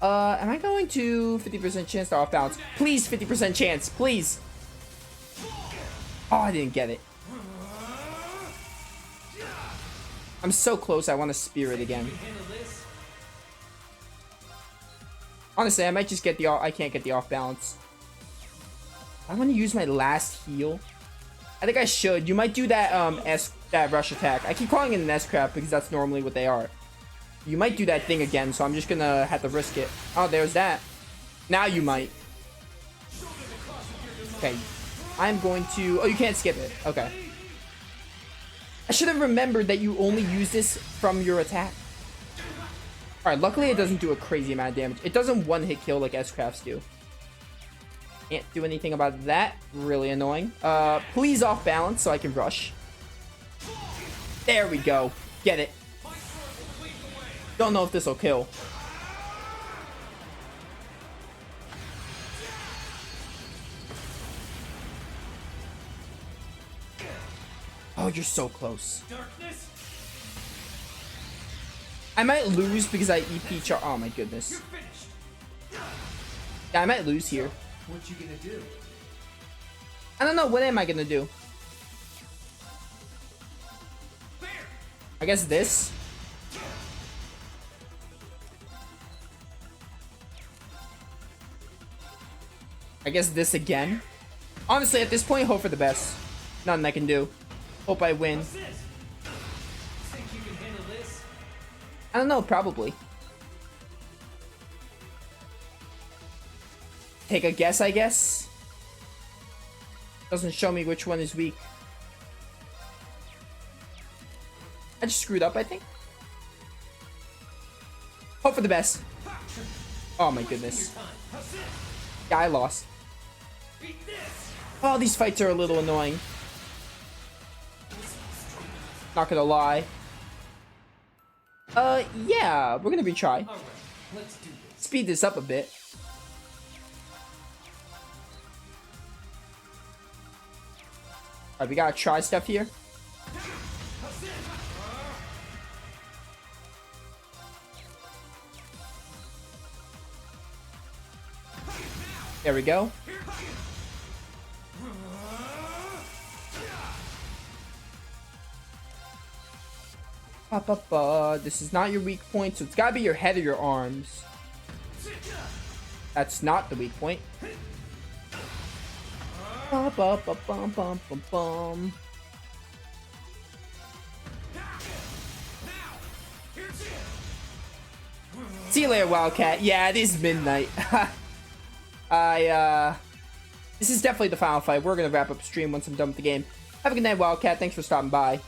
Am I going to 50% chance to off balance? Please, 50% chance, please. Oh, I didn't get it. I'm so close, I want to spear it again. Honestly, I might just get the off. I can't get the off balance. I want to use my last heal. I think I should. You might do that that rush attack. I keep calling it an S-crap because that's normally what they are. You might do that thing again, so I'm just gonna have to risk it. Oh, there's that. Now you might. Okay. I'm going to... Oh, you can't skip it. Okay. I should have remembered that you only use this from your attack. Alright, luckily it doesn't do a crazy amount of damage. It doesn't one-hit kill like S-crafts do. Can't do anything about that. Really annoying. Please off balance so I can rush. There we go. Get it. Don't know if this will kill. Oh, you're so close. I might lose because I EP char. Oh my goodness. Yeah, I might lose here. What you gonna do? I don't know. What am I gonna do? I guess this. I guess this again. Honestly, at this point, hope for the best. Nothing I can do. Hope I win. I don't know, probably. Take a guess, I guess. Doesn't show me which one is weak. I just screwed up, I think. Hope for the best. Oh my goodness. Yeah, I lost. Oh, these fights are a little annoying. Not gonna lie. Yeah, we're gonna retry. Speed this up a bit. Alright, we gotta try stuff here. There we go. This is not your weak point, so it's gotta be your head or your arms. That's not the weak point. See you later, Wildcat. Yeah, it is midnight. This is definitely the final fight. We're gonna wrap up stream once I'm done with the game. Have a good night, Wildcat. Thanks for stopping by.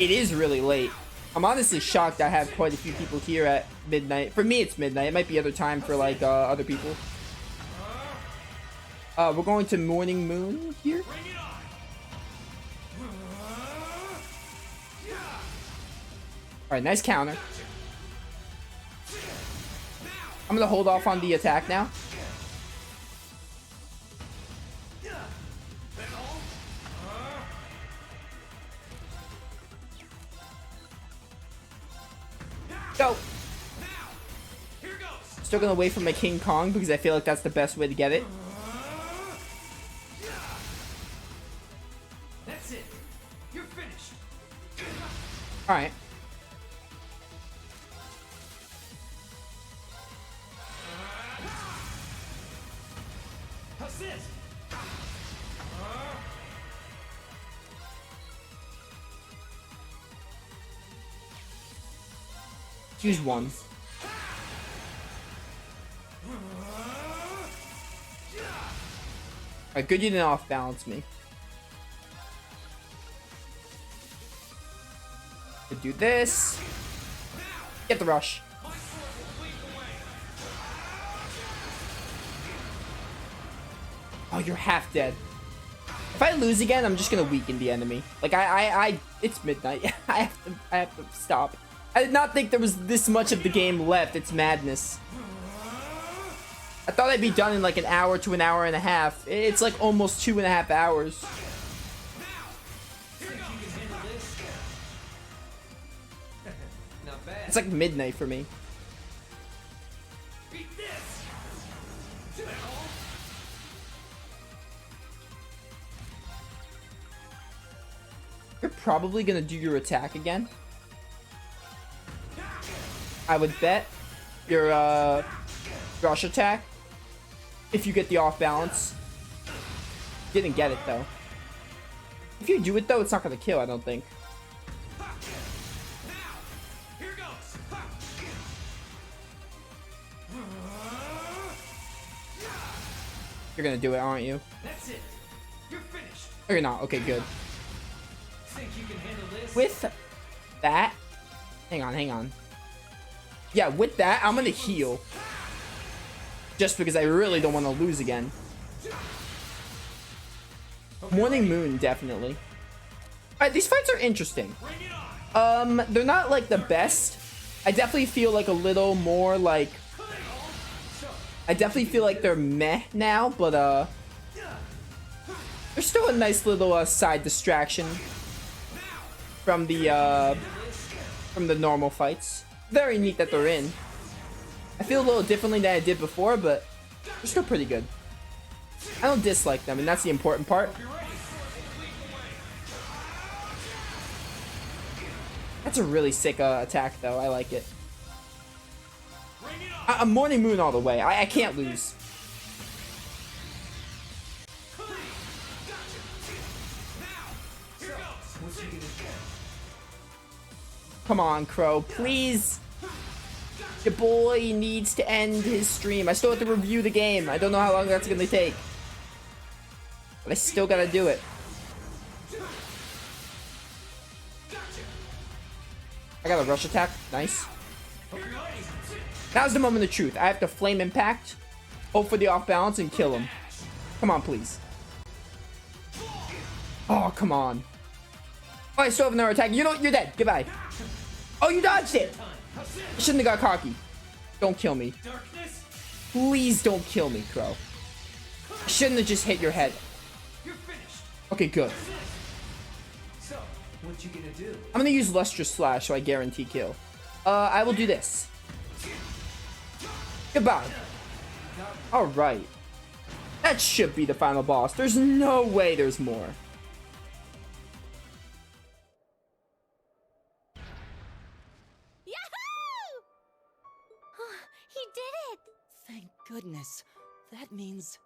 It is really late. I'm honestly shocked I have quite a few people here at midnight. For me, it's midnight. It might be other time for, like, other people. We're going to Morning Moon here. Alright, nice counter. I'm gonna hold off on the attack now. Go. Still gonna wait for my King Kong because I feel like that's the best way to get it. That's it. You're finished. All right. Assist. Choose one. Alright, good you didn't off balance me. Could do this. Get the rush. Oh, you're half dead. If I lose again, I'm just gonna weaken the enemy. Like it's midnight. I have to stop. I did not think there was this much of the game left. It's madness. I thought I'd be done in like an hour to an hour and a half. It's like almost 2.5 hours. It's like midnight for me. You're probably gonna do your attack again. I would bet your rush attack if you get the off balance. Didn't get it though. If you do it though, it's not gonna kill, I don't think. Here goes. You're gonna do it, aren't you? That's it. You're finished. Or you're not. Okay, good. Think you can handle this? With that, hang on. Yeah, with that, I'm gonna heal. Just because I really don't want to lose again. Morning Moon, definitely. Alright, these fights are interesting. They're not like the best. I definitely feel like a little more like... I definitely feel like they're meh now, but they're still a nice little side distraction from the normal fights. Very neat that they're in. I feel a little differently than I did before, but they're still pretty good. I don't dislike them, and that's the important part. That's a really sick attack, though. I like it. I'm Morning Moon all the way. I can't lose. Come on, Crow, please. Your boy needs to end his stream. I still have to review the game. I don't know how long that's gonna take, but I still gotta do it. I got a rush attack. Nice. Now's the moment of truth. I have to flame impact, hope for the off balance, and kill him. Come on, please. Oh, come on. Oh, I still have another attack. You know what? You're dead. Goodbye. Oh, you dodged it. I shouldn't have got cocky. Don't kill me. Please don't kill me, Crow. I shouldn't have just hit your head. Okay, good. So, what you gonna do? I'm gonna use Lustrous Slash so I guarantee kill. I will do this. Goodbye. Alright. That should be the final boss. There's no way there's more. Yahoo! He did it! Thank goodness. That means...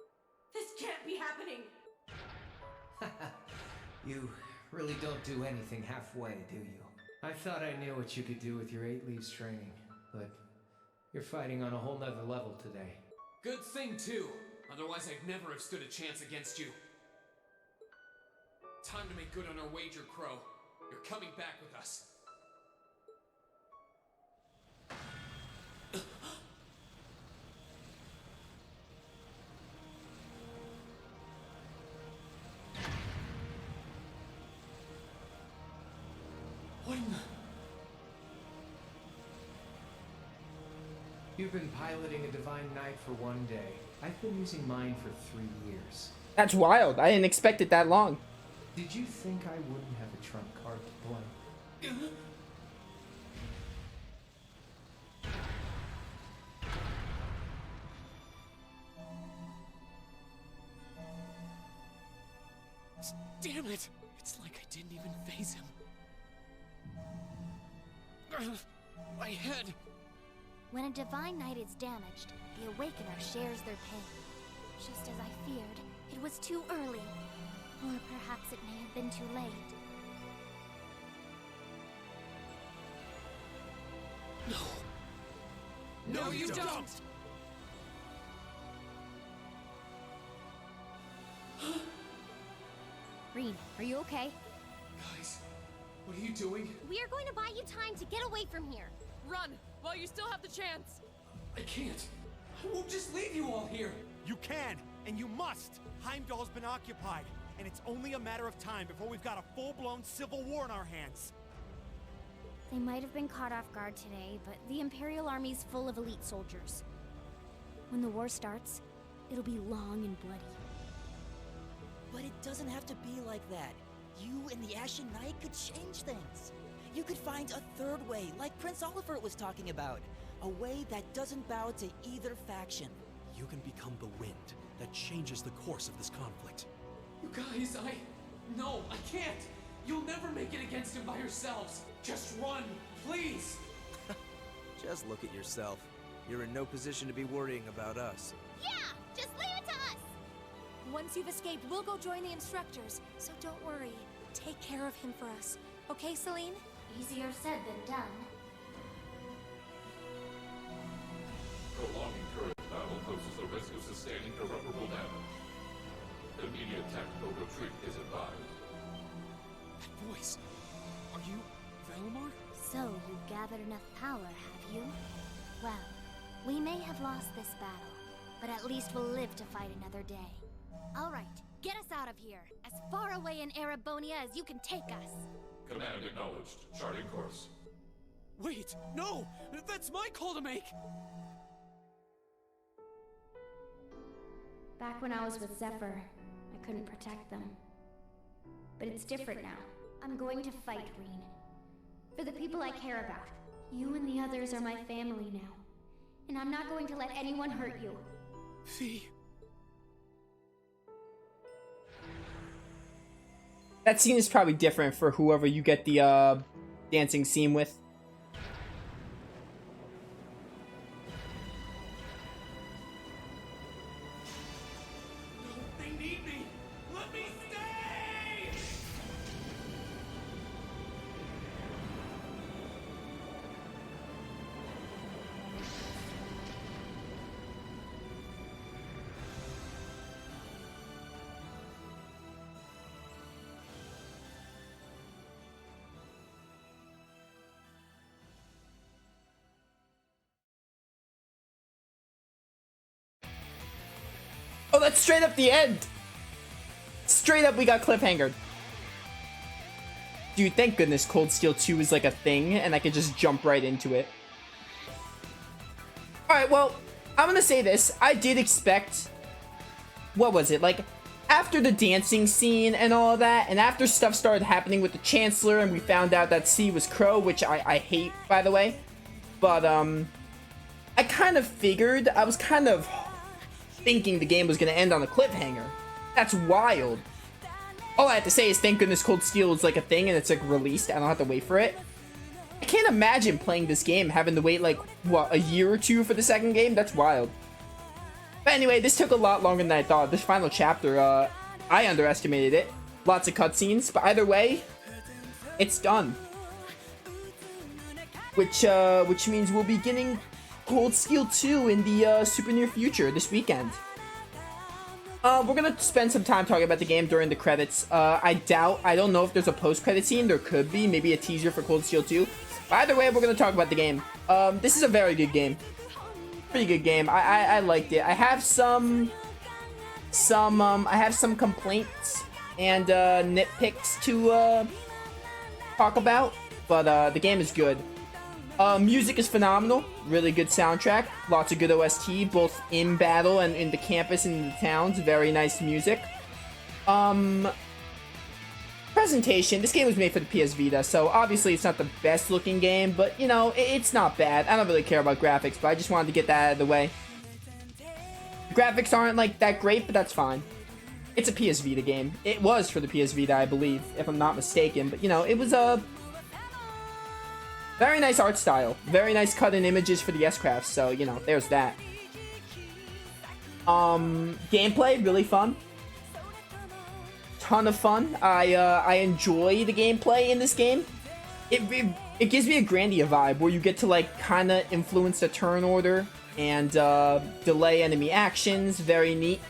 This can't be happening! You really don't do anything halfway, do you? I thought I knew what you could do with your 8 leaves training, but you're fighting on a whole nother level today. Good thing, too. Otherwise, I'd never have stood a chance against you. Time to make good on our wager, Crow. You're coming back with us. What in the... You've been piloting a Divine Knight for 1 day. I've been using mine for 3 years. That's wild. I didn't expect it that long. Did you think I wouldn't have a trump card to play? Damn it! It's like I didn't even phase him. My head! When a Divine Knight is damaged, the Awakener shares their pain. Just as I feared, it was too early. Or perhaps it may have been too late. No! No, you don't! Reed, are you okay? Guys, what are you doing? We are going to buy you time to get away from here. Run, while you still have the chance. I can't. I won't just leave you all here. You can, and you must! Heimdall's been occupied, and it's only a matter of time before we've got a full-blown civil war in our hands. They might have been caught off guard today, but the Imperial Army's full of elite soldiers. When the war starts, it'll be long and bloody. But it doesn't have to be like that. You and the Ashen Knight could change things. You could find a third way, like Prince Oliver was talking about. A way that doesn't bow to either faction. You can become the wind that changes the course of this conflict. You guys, No, I can't. You'll never make it against him by yourselves. Just run, please. Just look at yourself. You're in no position to be worrying about us. Yeah, just leave it to us. Once you've escaped, we'll go join the instructors. So don't worry. Take care of him for us. Okay, Celine? Easier said than done. Prolonging current battle poses the risk of sustaining irreparable damage. Immediate tactical retreat is advised. That voice. Are you Valimar? So you gathered enough power, have you? Well, we may have lost this battle, but at least we'll live to fight another day. All right, get us out of here, as far away in Erebonia as you can take us. Command acknowledged. Charting course. Wait, no! That's my call to make! Back when I was with Zephyr, I couldn't protect them. But it's different now. I'm going to fight, Reen. For the people I care about. You and the others are my family now. And I'm not going to let anyone hurt you. Fee. That scene is probably different for whoever you get the dancing scene with. They need me. Let me stay. Oh, that's straight up the end. Straight up, we got cliffhanger. Dude, thank goodness Cold Steel 2 is like a thing, and I could just jump right into it. Alright, well, I'm gonna say this. I did expect... What was it? Like, after the dancing scene and all of that, and after stuff started happening with the Chancellor, and we found out that C was Crow, which I hate, by the way. But, I kind of figured, I was kind of thinking the game was going to end on a cliffhanger. That's wild. All I have to say is thank goodness Cold Steel is like a thing and it's like released. I don't have to wait for it. I can't imagine playing this game having to wait like, what, a year or two for the second game? That's wild. But anyway, this took a lot longer than I thought. This final chapter, I underestimated it. Lots of cutscenes, but either way, it's done. Which means we'll be getting Cold Steel 2 in the super near future this weekend. We're gonna spend some time talking about the game during the credits. I don't know if there's a post-credit scene. There could be, maybe a teaser for Cold Steel 2. But either way, we're gonna talk about the game. This is a very good game. Pretty good game. I liked it. I have some complaints and nitpicks to talk about, but the game is good. Music is phenomenal. Really good soundtrack. Lots of good OST, both in battle and in the campus and in the towns. Very nice music. Presentation. This game was made for the PS Vita, so obviously it's not the best looking game, but, you know, it's not bad. I don't really care about graphics, but I just wanted to get that out of the way. Graphics aren't, like, that great, but that's fine. It's a PS Vita game. It was for the PS Vita, I believe, if I'm not mistaken, but, you know, it was a... very nice art style. Very nice cut-in images for the S-Crafts, so, you know, there's that. Gameplay, really fun. Ton of fun. I enjoy the gameplay in this game. It gives me a Grandia vibe, where you get to, like, kind of influence the turn order and delay enemy actions. Very neat.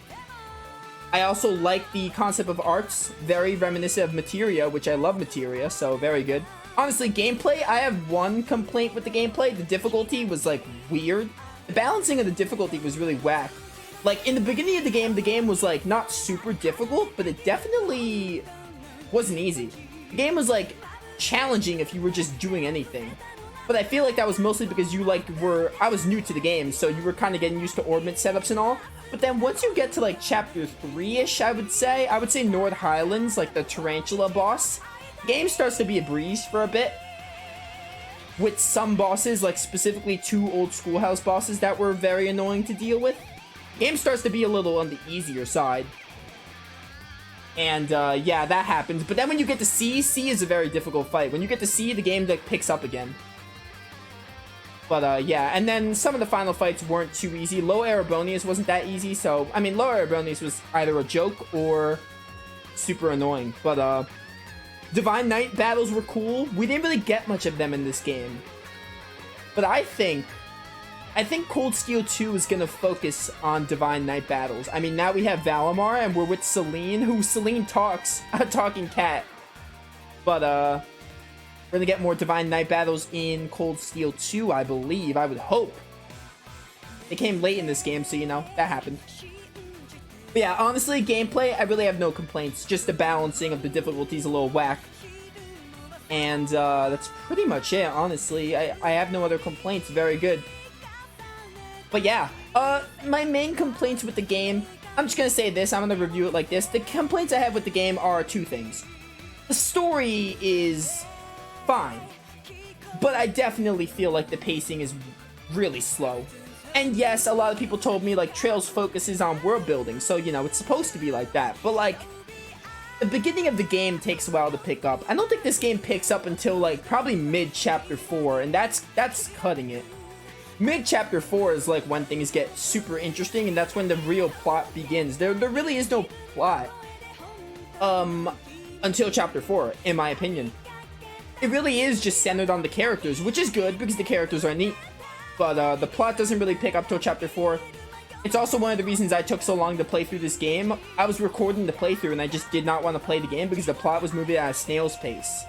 I also like the concept of arts. Very reminiscent of Materia, which I love Materia, so very good. Honestly, gameplay, I have one complaint with the gameplay. The difficulty was, like, weird. The balancing of the difficulty was really whack. Like, in the beginning of the game was, like, not super difficult, but it definitely wasn't easy. The game was, like, challenging if you were just doing anything. But I feel like that was mostly because you, like, I was new to the game, so you were kind of getting used to orbit setups and all. But then once you get to, like, chapter 3-ish, I would say Nord Highlands, like, the Tarantula boss, the game starts to be a breeze for a bit. With some bosses, like, specifically 2 old Schoolhouse bosses that were very annoying to deal with. The game starts to be a little on the easier side. And yeah, that happens. But then when you get to C is a very difficult fight. When you get to C, the game like picks up again. But yeah, and then some of the final fights weren't too easy. Low Erebonius wasn't that easy, so I mean, Low Erebonius was either a joke or super annoying. But Divine Knight battles were cool. We didn't really get much of them in this game. But I think Cold Steel 2 is gonna focus on Divine Knight battles. I mean, now we have Valimar and we're with Celine, who Celine talks a talking cat. But we're gonna get more Divine Knight battles in Cold Steel 2, I believe. I would hope. They came late in this game, so you know, that happened. But yeah, honestly, gameplay, I really have no complaints. Just the balancing of the difficulties a little whack. And that's pretty much it, honestly. I have no other complaints. Very good. But yeah, my main complaints with the game, I'm just gonna say this, I'm gonna review it like this. The complaints I have with the game are two things. The story is fine, but I definitely feel like the pacing is really slow. And yes, a lot of people told me, like, Trails focuses on world building, so, you know, it's supposed to be like that. But, like, the beginning of the game takes a while to pick up. I don't think this game picks up until, like, probably mid-Chapter 4, and that's cutting it. Mid-Chapter 4 is, like, when things get super interesting, and that's when the real plot begins. There really is no plot, until Chapter 4, in my opinion. It really is just centered on the characters, which is good, because the characters are neat. But the plot doesn't really pick up till Chapter 4. It's also one of the reasons I took so long to play through this game. I was recording the playthrough and I just did not want to play the game because the plot was moving at a snail's pace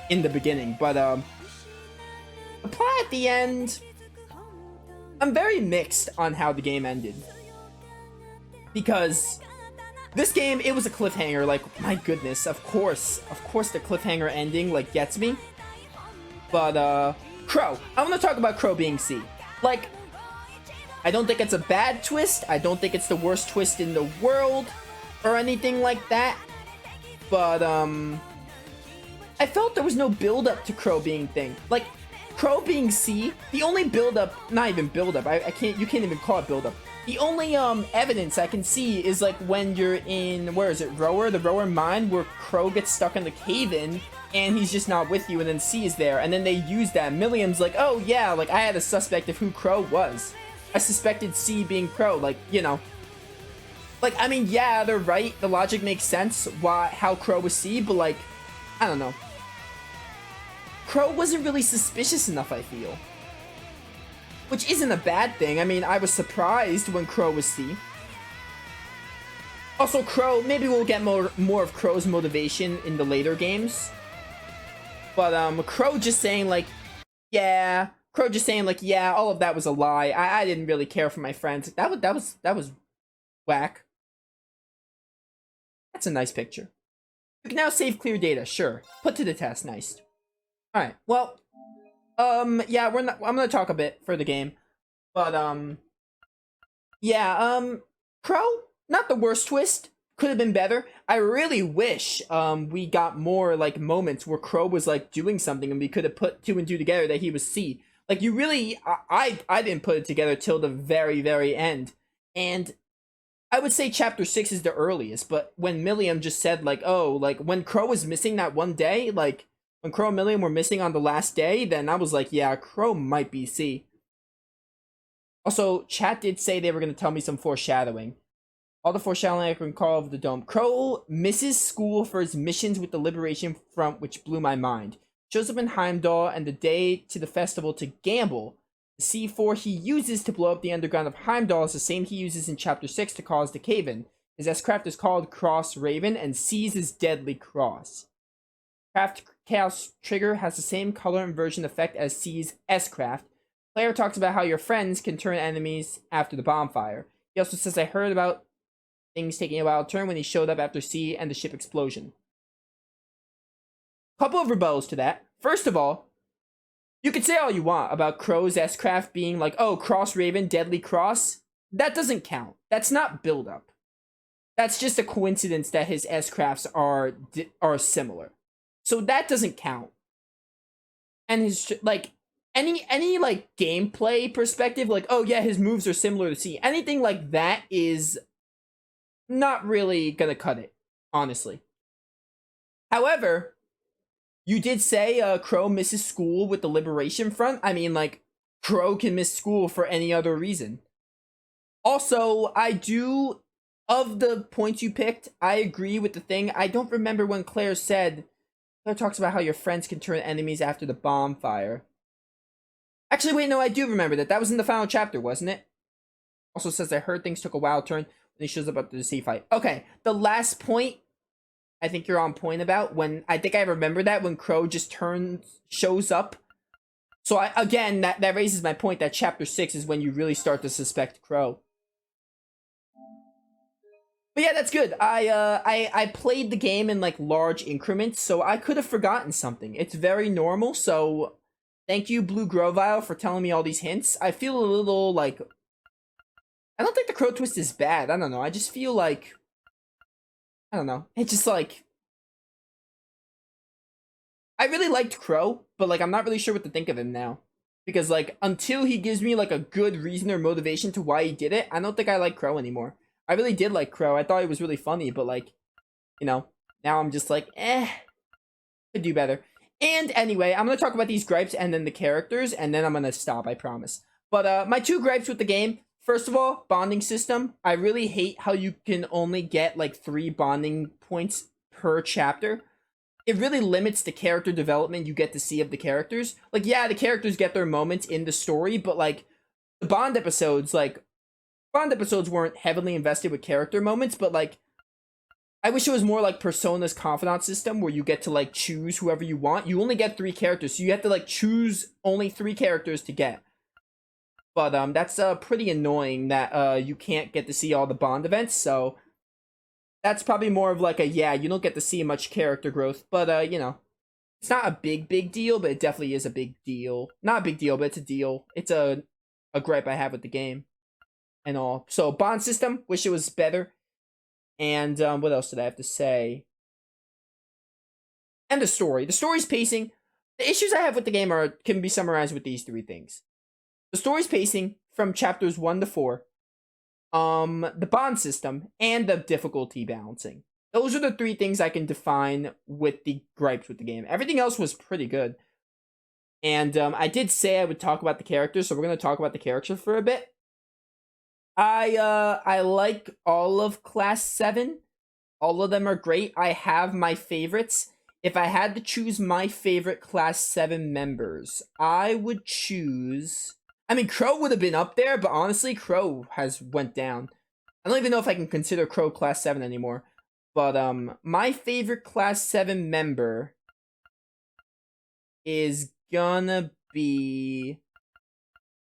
in the beginning. But the plot at the end, I'm very mixed on how the game ended. Because this game, it was a cliffhanger. Like, my goodness, of course the cliffhanger ending, like, gets me. But Crow. I want to talk about Crow being C. Like, I don't think it's a bad twist. I don't think it's the worst twist in the world or anything like that. But, I felt there was no build-up to Crow being thing. Like, Crow being C, the only build-up, not even build-up, you can't even call it build-up. The only, evidence I can see is, like, when you're in, where is it, Rower? The Rower mine, where Crow gets stuck in the cave-in, and he's just not with you, and then C is there, and then they use that. Milliam's like, oh yeah, like, I had a suspect of who Crow was. I suspected C being Crow, like, you know. Like, I mean, yeah, they're right, the logic makes sense, how Crow was C, but, like, I don't know. Crow wasn't really suspicious enough, I feel. Which isn't a bad thing. I mean, I was surprised when Crow was C. Also, Crow, maybe we'll get more of Crow's motivation in the later games. But, Crow just saying, like, yeah, all of that was a lie. I didn't really care for my friends. That was whack. That's a nice picture. You can now save clear data, sure. Put to the test, nice. Alright, well, yeah, I'm gonna talk a bit for the game. But, yeah, Crow, not the worst twist. Could have been better. I really wish we got more, like, moments where Crow was, like, doing something and we could have put 2 and 2 together that he was C. Like, you really, I didn't put it together till the very, very end. And I would say Chapter 6 is the earliest, but when Milliam just said, like, oh, like, when Crow was missing that one day, like, when Crow and Milliam were missing on the last day, then I was like, yeah, Crow might be C. Also, chat did say they were going to tell me some foreshadowing. All the foreshadowing I can recall of the Dome. Crow misses school for his missions with the Liberation Front, which blew my mind. Shows up in Heimdall and the day to the festival to gamble. The C4 he uses to blow up the underground of Heimdall is the same he uses in Chapter 6 to cause the cave-in. His S-Craft is called Cross Raven and C's is Deadly Cross. Craft Chaos Trigger has the same color inversion effect as C's S-Craft. Player talks about how your friends can turn enemies after the bonfire. He also says, I heard about things taking a wild turn when he showed up after C and the ship explosion. Couple of rebuttals to that. First of all, you could say all you want about Crow's S-Craft being like, oh, Cross Raven, Deadly Cross. That doesn't count. That's not build-up. That's just a coincidence that his S-Crafts are similar. So that doesn't count. And his, like, any like, gameplay perspective, like, oh yeah, his moves are similar to C. Anything like that is not really gonna cut it. honestly. However, you did say Crow misses school with the Liberation Front. I mean, like, Crow can miss school for any other reason. Also, I do, of the points you picked, I agree with the thing. I don't remember when Claire talks about how your friends can turn enemies after the bonfire. Actually, wait, no, I do remember that. That was in the final chapter, wasn't it? Also says, I heard things took a wild turn when he shows up at the sea fight. Okay, the last point, I think you're on point about, when, I think I remember that, when Crow just shows up. So, again, that raises my point that chapter 6 is when you really start to suspect Crow. But yeah, that's good. I played the game in, like, large increments, so I could have forgotten something. It's very normal, so thank you, Blue Grovile, for telling me all these hints. I feel a little, like, I don't think the Crow twist is bad. I don't know. I just feel like, I don't know. It's just, like, I really liked Crow, but, like, I'm not really sure what to think of him now. Because, like, until he gives me, like, a good reason or motivation to why he did it, I don't think I like Crow anymore. I really did like Crow. I thought he was really funny, but, like, you know, now I'm just like, could do better. And anyway, I'm going to talk about these gripes and then the characters, and then I'm going to stop, I promise. But my 2 gripes with the game, first of all, bonding system. I really hate how you can only get, like, 3 bonding points per chapter. It really limits the character development you get to see of the characters. Like, yeah, the characters get their moments in the story, but, like, the Bond episodes weren't heavily invested with character moments, but, like, I wish it was more like Persona's Confidant system, where you get to, like, choose whoever you want. You only get 3 characters, so you have to, like, choose only 3 characters to get. But, that's, pretty annoying that, you can't get to see all the Bond events, so that's probably more of, like, yeah, you don't get to see much character growth, but, you know, it's not a big deal, but it definitely is a big deal. Not a big deal, but it's a deal. It's a gripe I have with the game and all. So, Bond system, wish it was better. And, what else did I have to say? And the story. The story's pacing. The issues I have with the game can be summarized with these 3 things. The story's pacing from chapters 1 to 4. The bond system, and the difficulty balancing. Those are the 3 things I can define with the gripes with the game. Everything else was pretty good. And, I did say I would talk about the characters, so we're going to talk about the characters for a bit. I like all of Class 7. All of them are great. I have my favorites. If I had to choose my favorite Class 7 members, I would choose... I mean, Crow would have been up there, but honestly, Crow has went down. I don't even know if I can consider Crow Class 7 anymore. But, my favorite Class 7 member is gonna be...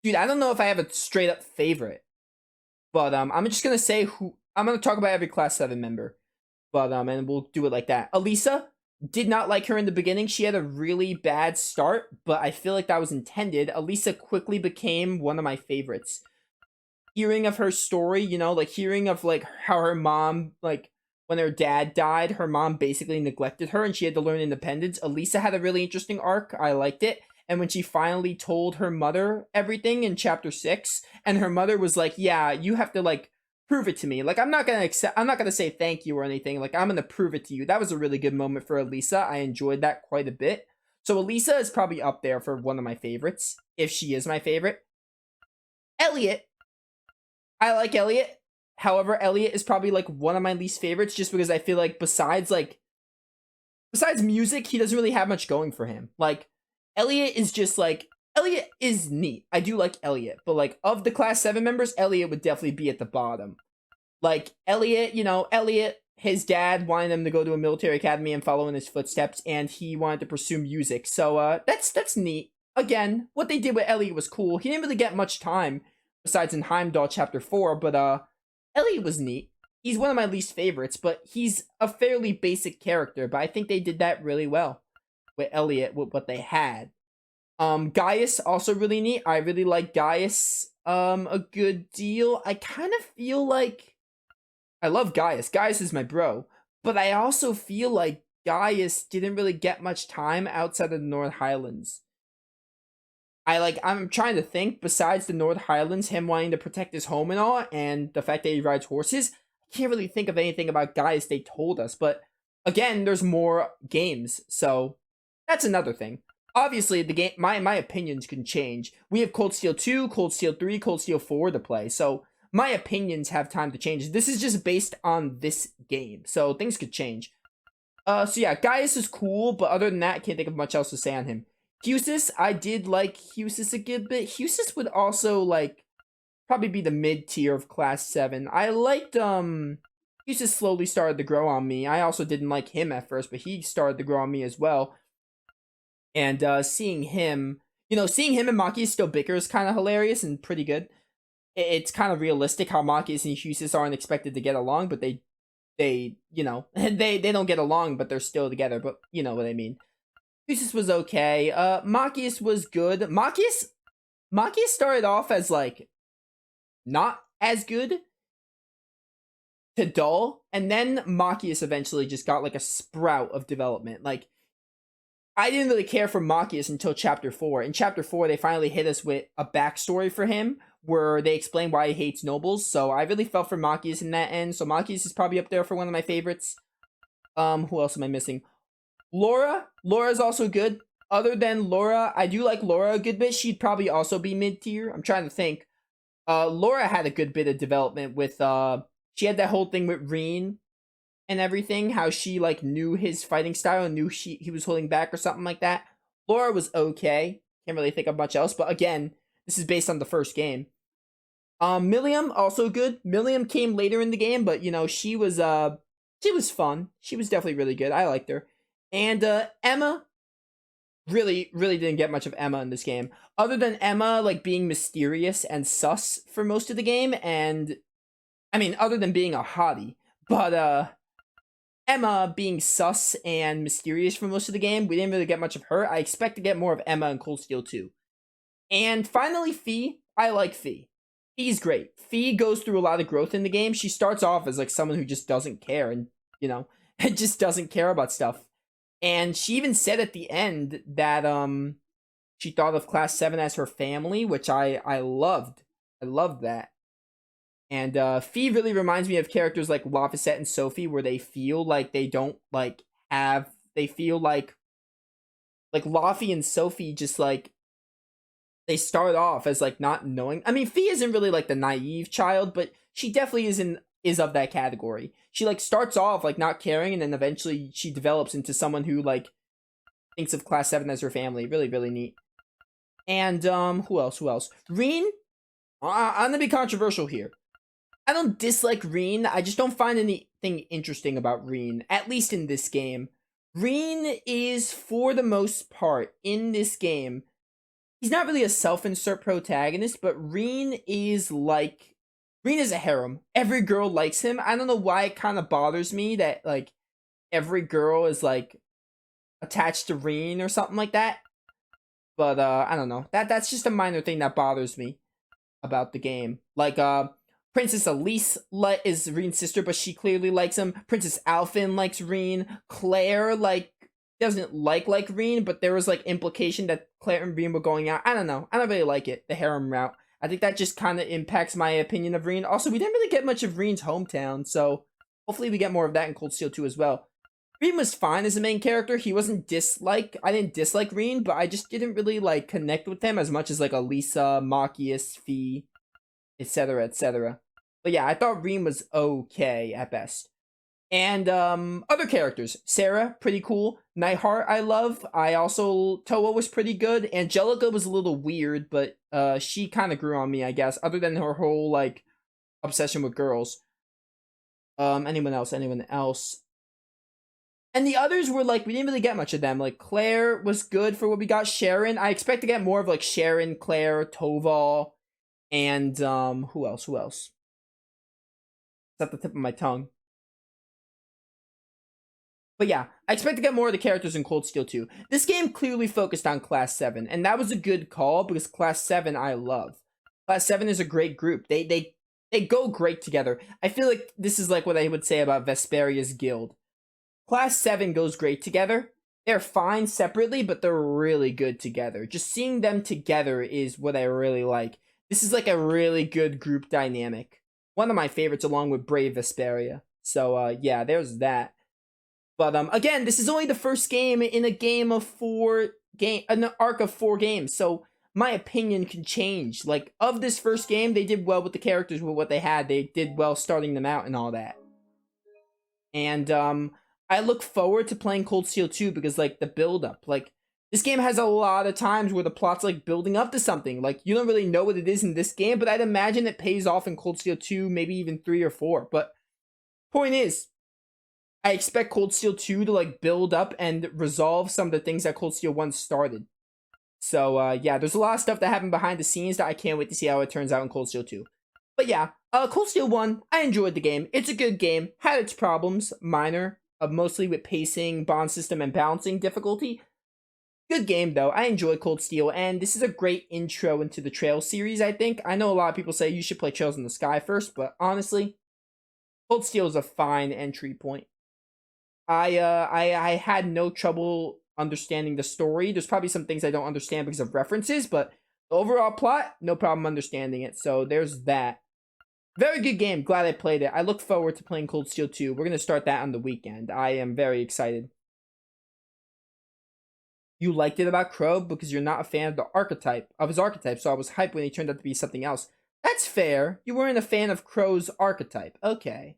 Dude, I don't know if I have a straight-up favorite. But, I'm just gonna say who... I'm gonna talk about every Class 7 member. But, and we'll do it like that. Elisa, did not like her in the beginning. She had a really bad start, but I feel like that was intended. Elisa quickly became one of my favorites. Hearing of her story, you know, like, hearing of, like, how her mom, like, when her dad died, her mom basically neglected her and she had to learn independence. Elisa had a really interesting arc. I liked it. And when she finally told her mother everything in chapter 6, and her mother was like, yeah, you have to, like, prove it to me. Like, I'm not gonna say thank you or anything. Like, I'm gonna prove it to you. That was a really good moment for Elisa. I enjoyed that quite a bit. So Elisa is probably up there for one of my favorites, if she is my favorite. Elliot. I like Elliot. However, Elliot is probably, like, one of my least favorites, just because I feel like besides music, he doesn't really have much going for him. Like, Elliot is just, like, Elliot is neat. I do like Elliot, but, like, of the Class 7 members, Elliot would definitely be at the bottom. Like, Elliot, you know, his dad wanted him to go to a military academy and follow in his footsteps, and he wanted to pursue music. So, that's neat. Again, what they did with Elliot was cool. He didn't really get much time, besides in Heimdall Chapter 4, but, Elliot was neat. He's one of my least favorites, but he's a fairly basic character, but I think they did that really well with Elliot, with what they had. Gaius, also really neat. I really like Gaius, a good deal. I kind of feel like... I love Gaius. Gaius is my bro. But I also feel like Gaius didn't really get much time outside of the North Highlands. I'm trying to think, besides the North Highlands, him wanting to protect his home and all, and the fact that he rides horses, I can't really think of anything about Gaius they told us, but again, there's more games, so that's another thing. Obviously, the game, my opinions can change. We have Cold Steel 2, Cold Steel 3, Cold Steel 4 to play, so my opinions have time to change. This is just based on this game, so things could change. So yeah, Gaius is cool, but other than that, I can't think of much else to say on him. Husis, I did like Husis a good bit. Husis would also, like, probably be the mid-tier of Class 7. I liked, Husis slowly started to grow on me. I also didn't like him at first, but he started to grow on me as well. And, seeing him and Machias still bicker is kind of hilarious and pretty good. It's kind of realistic how Machias and Husis aren't expected to get along, but they you know, they don't get along, but they're still together, but you know what I mean. Husis was okay. Machias was good. Machias started off as, like, not as good to dull, and then Machias eventually just got, like, a sprout of development. Like, I didn't really care for Machias until Chapter 4. In Chapter 4, they finally hit us with a backstory for him, where they explain why he hates nobles, so I really felt for Machias in that end, so Machias is probably up there for one of my favorites. Who else am I missing? Laura is also good. Other than Laura, I do like Laura a good bit. She'd probably also be mid-tier. I'm trying to think. Laura had a good bit of development with, she had that whole thing with Reen and everything, how she, like, knew his fighting style and knew he was holding back or something like that. Laura was okay. Can't really think of much else, but again, this is based on the first game. Milliam, also good. Milliam came later in the game, but, you know, she was fun. She was definitely really good. I liked her. And, Emma, really didn't get much of Emma in this game. Other than Emma, like, being mysterious and sus for most of the game, and, I mean, other than being a hottie, but, Emma being sus and mysterious for most of the game, we didn't really get much of her. I expect to get more of Emma in Cold Steel 2. And finally, Fee. I like Fee. Fee's great. Fee goes through a lot of growth in the game. She starts off as, like, someone who just doesn't care and, you know, just doesn't care about stuff. And she even said at the end that, she thought of Class 7 as her family, which I loved. I loved that. And, Fee really reminds me of characters like Lafayette and Sophie, where they feel like they don't, like, they feel like Laffy and Sophie just, like, they start off as, like, not knowing. I mean, Fee isn't really, like, the naive child, but she definitely is of that category. She, like, starts off, like, not caring, and then eventually she develops into someone who, like, thinks of Class 7 as her family. Really neat. And, who else? Reen? I'm gonna be controversial here. I don't dislike Reen. I just don't find anything interesting about Reen, at least in this game. Reen is, for the most part, in this game, he's not really a self-insert protagonist, but Reen is a harem. Every girl likes him. I don't know why it kind of bothers me that, like, every girl is, like, attached to Reen or something like that. But, I don't know. That's just a minor thing that bothers me about the game. Like, Princess Elise is Reen's sister, but she clearly likes him. Princess Alphen likes Reen. Claire, like, doesn't like Reen, but there was, like, implication that Claire and Reen were going out. I don't know. I don't really like it, the harem route. I think that just kind of impacts my opinion of Reen. Also, we didn't really get much of Reen's hometown, so hopefully we get more of that in Cold Steel 2 as well. Reen was fine as a main character. He wasn't I didn't dislike Reen, but I just didn't really, like, connect with him as much as, like, Elisa, Machias, Fee, etc., etc. But yeah, I thought Reen was okay at best. And, other characters. Sarah, pretty cool. Nightheart, I love. Toa was pretty good. Angelica was a little weird, but, she kind of grew on me, I guess, other than her whole, like, obsession with girls. Anyone else? And the others were, like, we didn't really get much of them. Like, Claire was good for what we got. Sharon, I expect to get more of, like, Sharon, Claire, Toval, and, who else? It's at the tip of my tongue. But yeah, I expect to get more of the characters in Cold Steel 2. This game clearly focused on Class 7, and that was a good call, because Class 7 I love. Class 7 is a great group. They go great together. I feel like this is like what I would say about Vesperia's guild. Class 7 goes great together. They're fine separately, but they're really good together. Just seeing them together is what I really like. This is like a really good group dynamic. One of my favorites along with Brave Vesperia. So, yeah, there's that. But, again, this is only the first game in a game of an arc of 4 games. So, my opinion can change. Like, of this first game, they did well with the characters, with what they had. They did well starting them out and all that. And, I look forward to playing Cold Steel 2 because, like, the build-up. Like, this game has a lot of times where the plot's, like, building up to something. Like, you don't really know what it is in this game, but I'd imagine it pays off in Cold Steel 2, maybe even 3 or 4. But, point is, I expect Cold Steel 2 to, like, build up and resolve some of the things that Cold Steel 1 started. So, yeah, there's a lot of stuff that happened behind the scenes that I can't wait to see how it turns out in Cold Steel 2. But, yeah, Cold Steel 1, I enjoyed the game. It's a good game. Had its problems, minor, mostly with pacing, bond system, and balancing difficulty. Good game, though. I enjoy Cold Steel, and this is a great intro into the Trails series, I think. I know a lot of people say you should play Trails in the Sky first, but honestly, Cold Steel is a fine entry point. I had no trouble understanding the story. There's probably some things I don't understand because of references, but the overall plot, no problem understanding it. So there's that. Very good game. Glad I played it. I look forward to playing Cold Steel 2. We're going to start that on the weekend. I am very excited. You liked it about Crow because you're not a fan of his archetype, so I was hyped when he turned out to be something else. That's fair. You weren't a fan of Crow's archetype. Okay.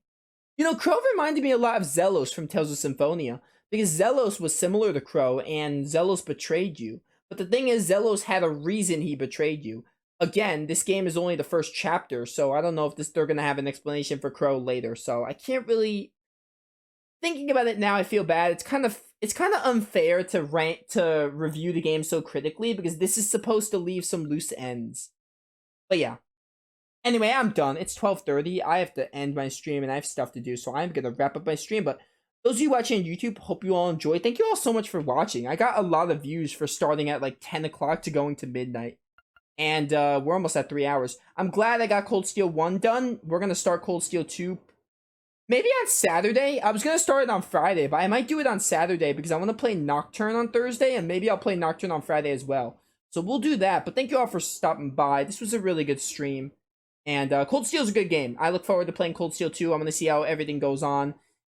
You know, Crow reminded me a lot of Zelos from Tales of Symphonia, because Zelos was similar to Crow, and Zelos betrayed you. But the thing is, Zelos had a reason he betrayed you. Again, this game is only the first chapter, so I don't know if they're going to have an explanation for Crow later, so I can't really... Thinking about it now, I feel bad. It's kind of unfair to review the game so critically, because this is supposed to leave some loose ends. But yeah. Anyway, I'm done. It's 12:30. I have to end my stream, and I have stuff to do, so I'm going to wrap up my stream. But those of you watching on YouTube, hope you all enjoy. Thank you all so much for watching. I got a lot of views for starting at like 10 o'clock to going to midnight. And we're almost at 3 hours. I'm glad I got Cold Steel 1 done. We're going to start Cold Steel 2 maybe on Saturday. I was going to start it on Friday, but I might do it on Saturday because I want to play Nocturne on Thursday, and maybe I'll play Nocturne on Friday as well. So we'll do that, but thank you all for stopping by. This was a really good stream, and Cold Steel is a good game. I look forward to playing Cold Steel 2. I'm going to see how everything goes on,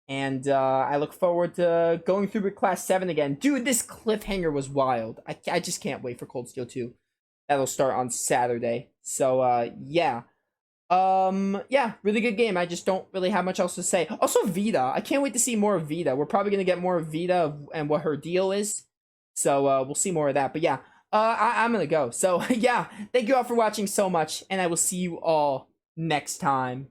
and I look forward to going through with Class 7 again. Dude, this cliffhanger was wild. I just can't wait for Cold Steel 2. That'll start on Saturday. So, yeah. Yeah, really good game. I just don't really have much else to say. Also, Vita. I can't wait to see more of Vita. We're probably going to get more of Vita and what her deal is. So, we'll see more of that. But yeah, I'm going to go. So, yeah, thank you all for watching so much, and I will see you all next time.